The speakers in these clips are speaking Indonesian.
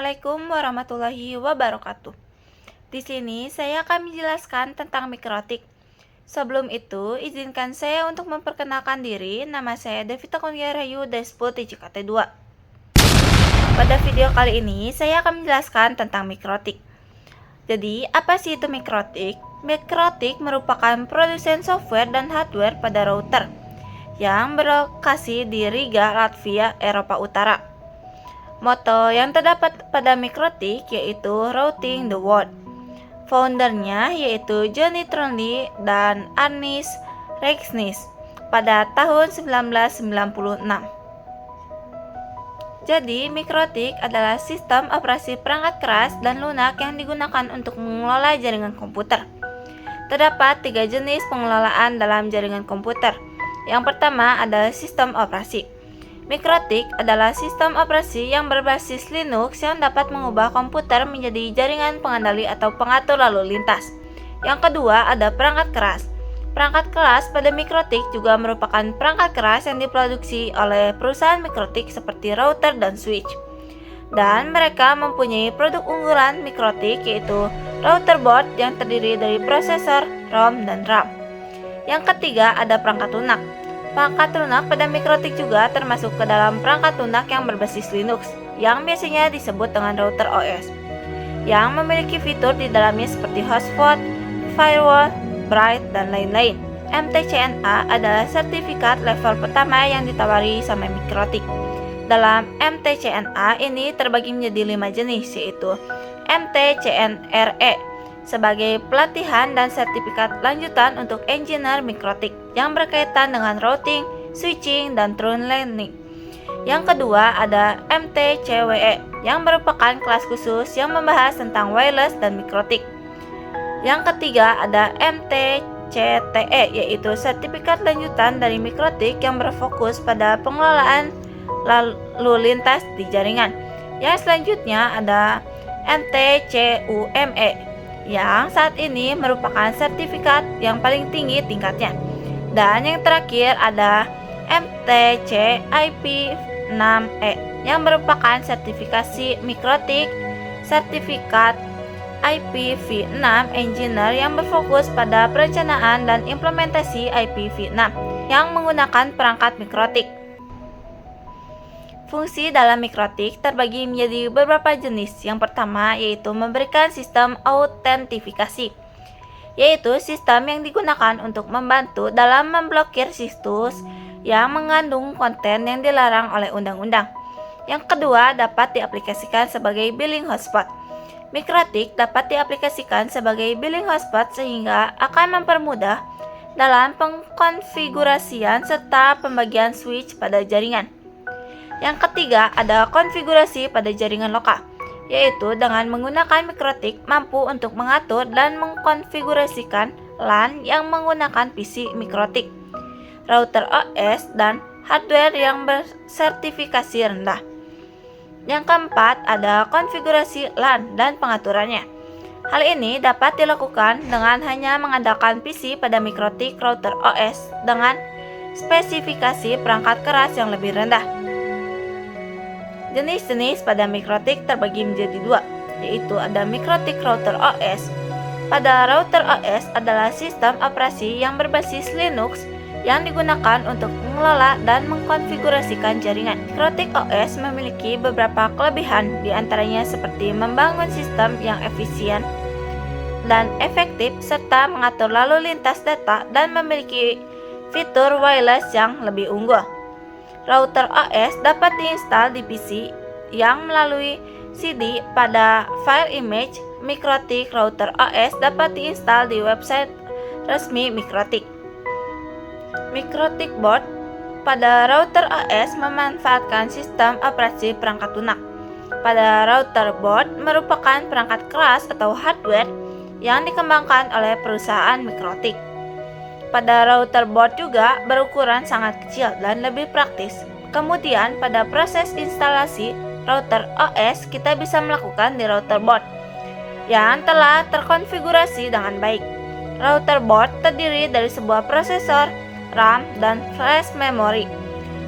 Assalamualaikum warahmatullahi wabarakatuh. Di sini saya akan menjelaskan tentang mikrotik. Sebelum itu, izinkan saya untuk memperkenalkan diri. Nama saya Devita Kurnia Rahayu Desput JKT2. Pada video kali ini, saya akan menjelaskan tentang mikrotik. Jadi, apa sih itu mikrotik? Mikrotik merupakan produsen software dan hardware pada router yang berlokasi di Riga, Latvia, Eropa Utara. Moto yang terdapat pada mikrotik yaitu Routing the World. Foundernya yaitu Johnny Trunli dan Arnis Reksnis pada tahun 1996. Jadi, mikrotik adalah sistem operasi perangkat keras dan lunak yang digunakan untuk mengelola jaringan komputer. Terdapat 3 jenis pengelolaan dalam jaringan komputer. Yang pertama adalah sistem operasi. Mikrotik adalah sistem operasi yang berbasis Linux yang dapat mengubah komputer menjadi jaringan pengendali atau pengatur lalu lintas. Yang kedua ada perangkat keras. Perangkat keras pada mikrotik juga merupakan perangkat keras yang diproduksi oleh perusahaan mikrotik seperti router dan switch. Dan mereka mempunyai produk unggulan mikrotik yaitu router board yang terdiri dari prosesor, ROM, dan RAM. Yang ketiga ada perangkat lunak. Perangkat lunak pada mikrotik juga termasuk ke dalam perangkat lunak yang berbasis Linux, yang biasanya disebut dengan router OS, yang memiliki fitur di dalamnya seperti hotspot, firewall, bright, dan lain-lain. MTCNA adalah sertifikat level pertama yang ditawari sama mikrotik. Dalam MTCNA ini terbagi menjadi 5 jenis, yaitu MTCNRE, sebagai pelatihan dan sertifikat lanjutan untuk engineer mikrotik yang berkaitan dengan routing, switching, dan true learning. Yang kedua ada MTCWE yang merupakan kelas khusus yang membahas tentang wireless dan mikrotik. Yang ketiga ada MTCTE yaitu sertifikat lanjutan dari mikrotik yang berfokus pada pengelolaan lalu lintas di jaringan. Yang selanjutnya ada MTCUME yang saat ini merupakan sertifikat yang paling tinggi tingkatnya. Dan yang terakhir ada MTC IP6E yang merupakan sertifikasi mikrotik, sertifikat IPv6 engineer yang berfokus pada perencanaan dan implementasi IPv6 yang menggunakan perangkat mikrotik. Fungsi dalam mikrotik terbagi menjadi beberapa jenis. Yang pertama yaitu memberikan sistem autentifikasi, yaitu sistem yang digunakan untuk membantu dalam memblokir situs yang mengandung konten yang dilarang oleh undang-undang. Yang kedua dapat diaplikasikan sebagai billing hotspot. Mikrotik dapat diaplikasikan sebagai billing hotspot sehingga akan mempermudah dalam pengkonfigurasian serta pembagian switch pada jaringan. Yang ketiga ada konfigurasi pada jaringan lokal, yaitu dengan menggunakan mikrotik mampu untuk mengatur dan mengkonfigurasikan LAN yang menggunakan PC mikrotik, router OS, dan hardware yang bersertifikasi rendah. Yang keempat ada konfigurasi LAN dan pengaturannya. Hal ini dapat dilakukan dengan hanya mengandalkan PC pada mikrotik router OS dengan spesifikasi perangkat keras yang lebih rendah. Jenis-jenis pada mikrotik terbagi menjadi 2, yaitu ada mikrotik router OS. Pada router OS adalah sistem operasi yang berbasis Linux yang digunakan untuk mengelola dan mengkonfigurasikan jaringan. Mikrotik OS memiliki beberapa kelebihan, diantaranya seperti membangun sistem yang efisien dan efektif serta mengatur lalu lintas data dan memiliki fitur wireless yang lebih unggul. Router OS dapat diinstal di PC yang melalui CD pada file image. Mikrotik router OS dapat diinstal di website resmi mikrotik. Mikrotik board pada router OS memanfaatkan sistem operasi perangkat lunak. Pada router board merupakan perangkat keras atau hardware yang dikembangkan oleh perusahaan mikrotik. Pada router board juga berukuran sangat kecil dan lebih praktis. Kemudian pada proses instalasi router OS kita bisa melakukan di router board yang telah terkonfigurasi dengan baik. Router board terdiri dari sebuah prosesor, RAM, dan flash memory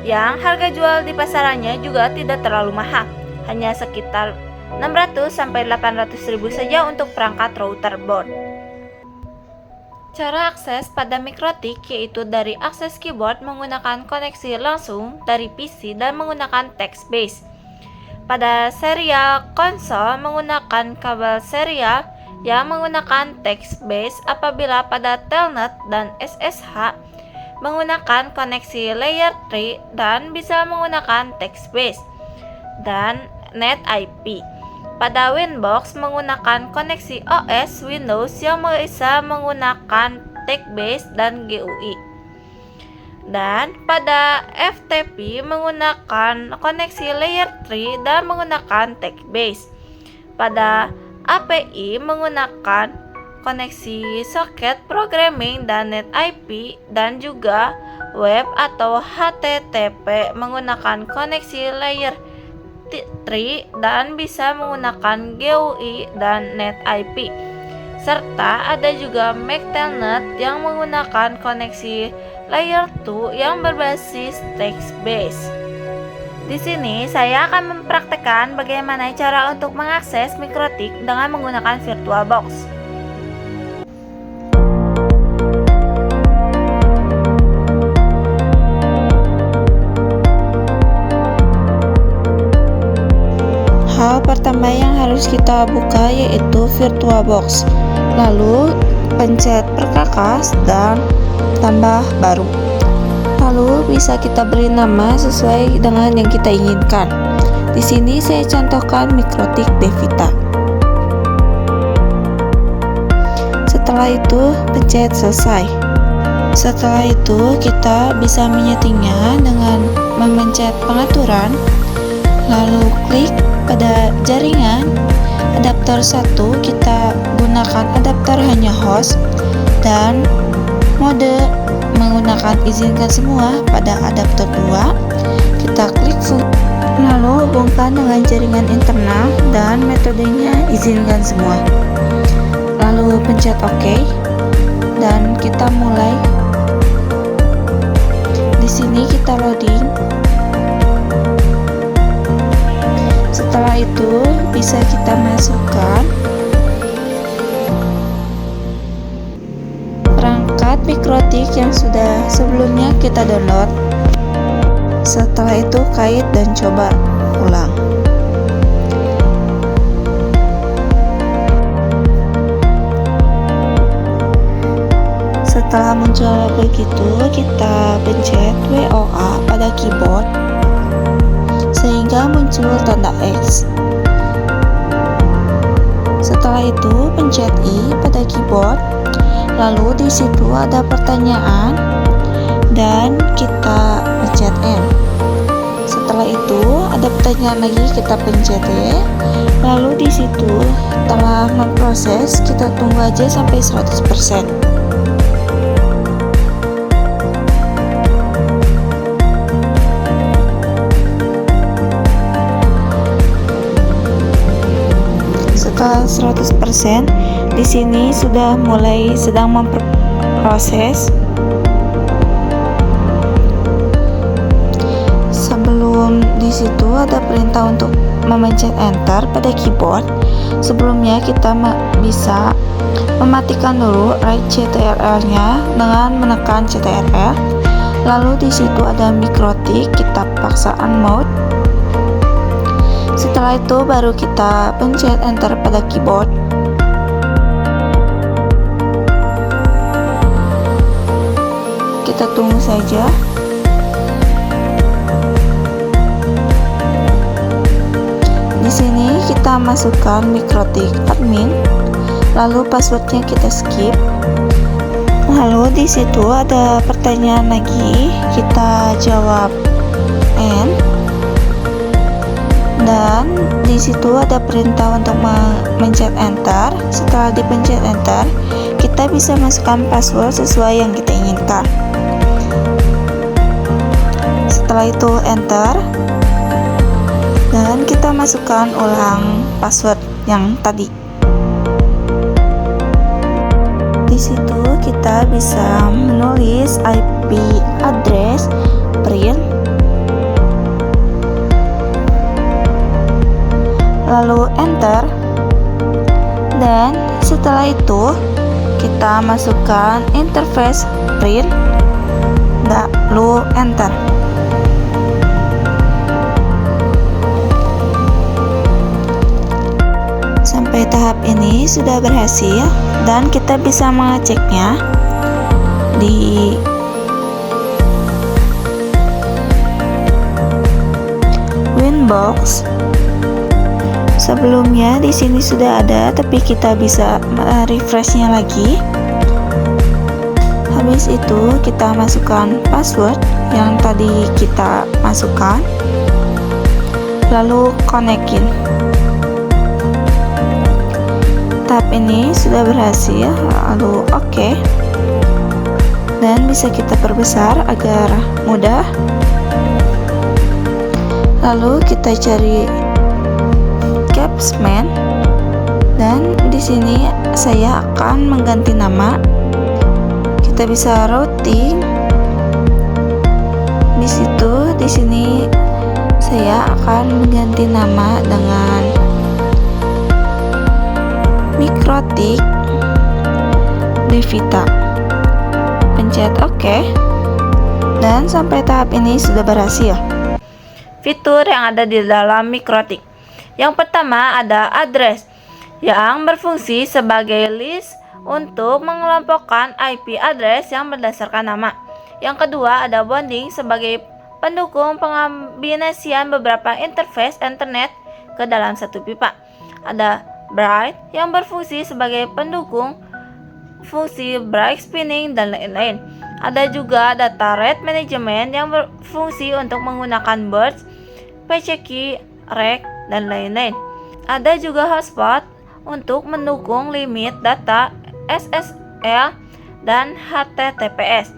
yang harga jual di pasarannya juga tidak terlalu mahal, hanya sekitar 600 sampai 800.000 saja untuk perangkat router board. Cara akses pada MikroTik yaitu dari akses keyboard menggunakan koneksi langsung dari PC dan menggunakan text base. Pada serial konsol menggunakan kabel serial yang menggunakan text base. Apabila pada telnet dan SSH menggunakan koneksi layer 3 dan bisa menggunakan text base dan net IP. Pada Winbox menggunakan koneksi OS Windows yang bisa menggunakan text base dan GUI. Dan pada FTP menggunakan koneksi layer 3 dan menggunakan text base. Pada API menggunakan koneksi soket programming dan net IP dan juga web atau HTTP menggunakan koneksi layer 3 dan bisa menggunakan GUI dan net IP. Serta ada juga MAC Telnet yang menggunakan koneksi layer 2 yang berbasis text base. Di sini saya akan mempraktekkan bagaimana cara untuk mengakses MikroTik dengan menggunakan VirtualBox. Hal pertama yang harus kita buka yaitu VirtualBox. Lalu pencet perkakas dan tambah baru. Lalu bisa kita beri nama sesuai dengan yang kita inginkan. Di sini saya contohkan MikroTik Devita. Setelah itu pencet selesai. Setelah itu kita bisa menyetingnya dengan memencet pengaturan, lalu klik pada jaringan adapter 1, kita gunakan adapter hanya host, dan mode menggunakan izinkan semua. Pada adapter 2 kita klik full, lalu hubungkan dengan jaringan internal dan metodenya izinkan semua, lalu pencet OK dan kita mulai. Di sini kita loading. Setelah itu bisa kita masukkan perangkat MikroTik yang sudah sebelumnya kita download. Setelah itu kait dan coba ulang. Setelah muncul begitu, kita pencet WOA pada keyboard sehingga muncul tanda X. Setelah itu pencet I pada keyboard, lalu di situ ada pertanyaan dan kita pencet N. Setelah itu ada pertanyaan lagi, kita pencet Y. Lalu di situ telah memproses, kita tunggu aja sampai 100%. Setelah 100%, di sini sudah mulai sedang memproses. Sebelum di situ ada perintah untuk memencet enter pada keyboard. Sebelumnya kita bisa mematikan dulu write CTRL-nya dengan menekan CTRL. Lalu di situ ada MikroTik, kita paksa unmode. Setelah itu baru kita pencet enter pada keyboard. Kita tunggu saja. Di sini kita masukkan MikroTik admin, lalu passwordnya kita skip. Lalu di situ ada pertanyaan lagi, kita jawab N. Dan di situ ada perintah untuk mencet enter. Setelah dipencet enter, kita bisa masukkan password sesuai yang kita inginkan. Setelah itu enter dan kita masukkan ulang password yang tadi. Di situ kita bisa menulis IP address print. lalu enter, dan setelah itu kita masukkan interface print, lalu enter. Sampai tahap ini sudah berhasil dan kita bisa mengeceknya di Winbox. Sebelumnya di sini sudah ada, tapi kita bisa refreshnya lagi. Habis itu kita masukkan password yang tadi kita masukkan, lalu konekin. Tahap ini sudah berhasil, lalu oke. Dan bisa kita perbesar agar mudah. Lalu kita cari Capsman, dan di sini saya akan mengganti nama. Kita bisa routing. Di sini saya akan mengganti nama dengan Mikrotik Devita. Pencet OK, dan sampai tahap ini sudah berhasil. Fitur yang ada di dalam Mikrotik. Yang pertama ada address, yang berfungsi sebagai list untuk mengelompokkan IP address yang berdasarkan nama. Yang kedua ada bonding sebagai pendukung pengombinasian beberapa interface internet ke dalam satu pipa. Ada bright yang berfungsi sebagai pendukung fungsi bright spinning dan lain-lain. Ada juga data rate management yang berfungsi untuk menggunakan burst, PCKey, rec, dan lain-lain. Ada juga hotspot untuk mendukung limit data SSL dan HTTPS.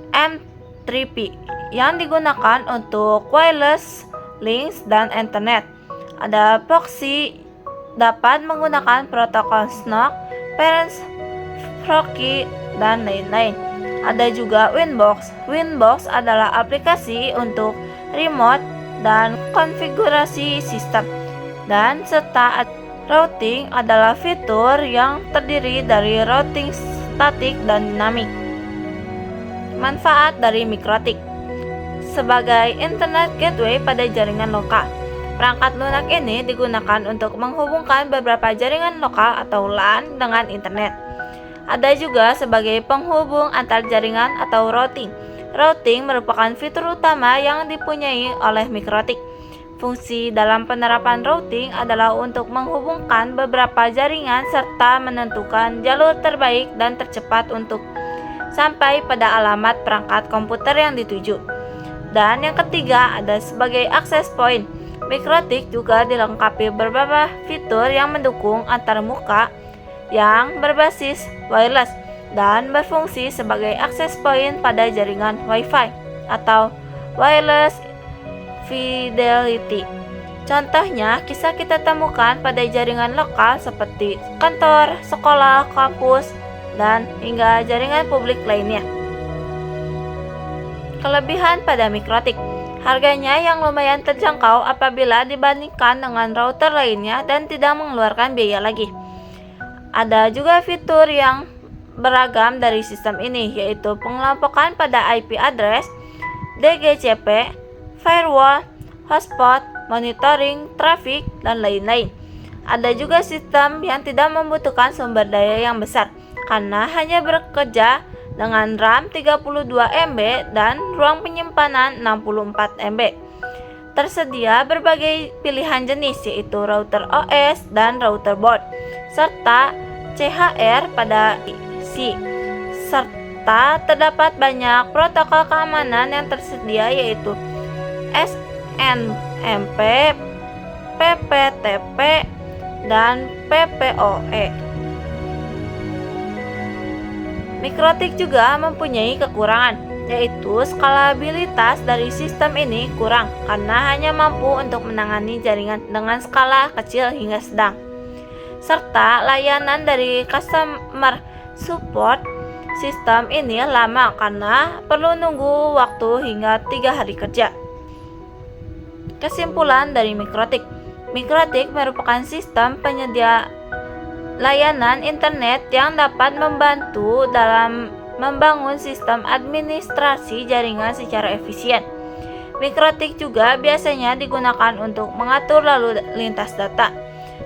M3P yang digunakan untuk wireless links dan internet. Ada proxy dapat menggunakan protokol SNOC, parents, proxy, dan lain-lain. Ada juga Winbox. Winbox adalah aplikasi untuk remote dan konfigurasi sistem, dan serta routing adalah fitur yang terdiri dari routing statik dan dinamik. Manfaat dari Mikrotik sebagai internet gateway pada jaringan lokal. Perangkat lunak ini digunakan untuk menghubungkan beberapa jaringan lokal atau LAN dengan internet. Ada juga sebagai penghubung antar jaringan atau routing. Routing merupakan fitur utama yang dipunyai oleh Mikrotik. Fungsi dalam penerapan routing adalah untuk menghubungkan beberapa jaringan serta menentukan jalur terbaik dan tercepat untuk sampai pada alamat perangkat komputer yang dituju. Dan yang ketiga ada sebagai access point. Mikrotik juga dilengkapi beberapa fitur yang mendukung antarmuka yang berbasis wireless dan berfungsi sebagai access point pada jaringan Wi-Fi atau wireless fidelity. Contohnya, bisa kita temukan pada jaringan lokal seperti kantor, sekolah, kampus, dan hingga jaringan publik lainnya. Kelebihan pada Mikrotik. Harganya yang lumayan terjangkau apabila dibandingkan dengan router lainnya dan tidak mengeluarkan biaya lagi. Ada juga fitur yang beragam dari sistem ini, yaitu pengelompokan pada IP address, DGCP, firewall, hotspot, monitoring, traffic, dan lain-lain. Ada juga sistem yang tidak membutuhkan sumber daya yang besar, karena hanya bekerja dengan RAM 32 MB dan ruang penyimpanan 64 MB. Tersedia berbagai pilihan jenis, yaitu router OS dan router board, serta CHR pada IC. Serta terdapat banyak protokol keamanan yang tersedia, yaitu SNMP, PPTP, dan PPOE. Mikrotik juga mempunyai kekurangan, yaitu skalabilitas dari sistem ini kurang karena hanya mampu untuk menangani jaringan dengan skala kecil hingga sedang. Serta layanan dari customer support sistem ini lama karena perlu nunggu waktu hingga 3 hari kerja. Kesimpulan dari Mikrotik. Mikrotik merupakan sistem penyedia layanan internet yang dapat membantu dalam membangun sistem administrasi jaringan secara efisien. Mikrotik juga biasanya digunakan untuk mengatur lalu lintas data,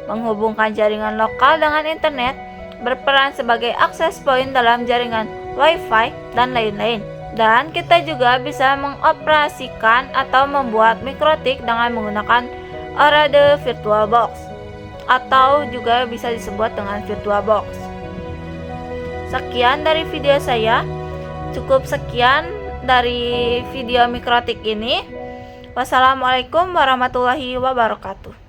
menghubungkan jaringan lokal dengan internet, berperan sebagai akses point dalam jaringan Wi-Fi, dan lain-lain. Dan kita juga bisa mengoperasikan atau membuat mikrotik dengan menggunakan Arade VirtualBox, atau juga bisa disebut dengan VirtualBox. Sekian dari video saya. Cukup sekian dari video mikrotik ini. Wassalamualaikum warahmatullahi wabarakatuh.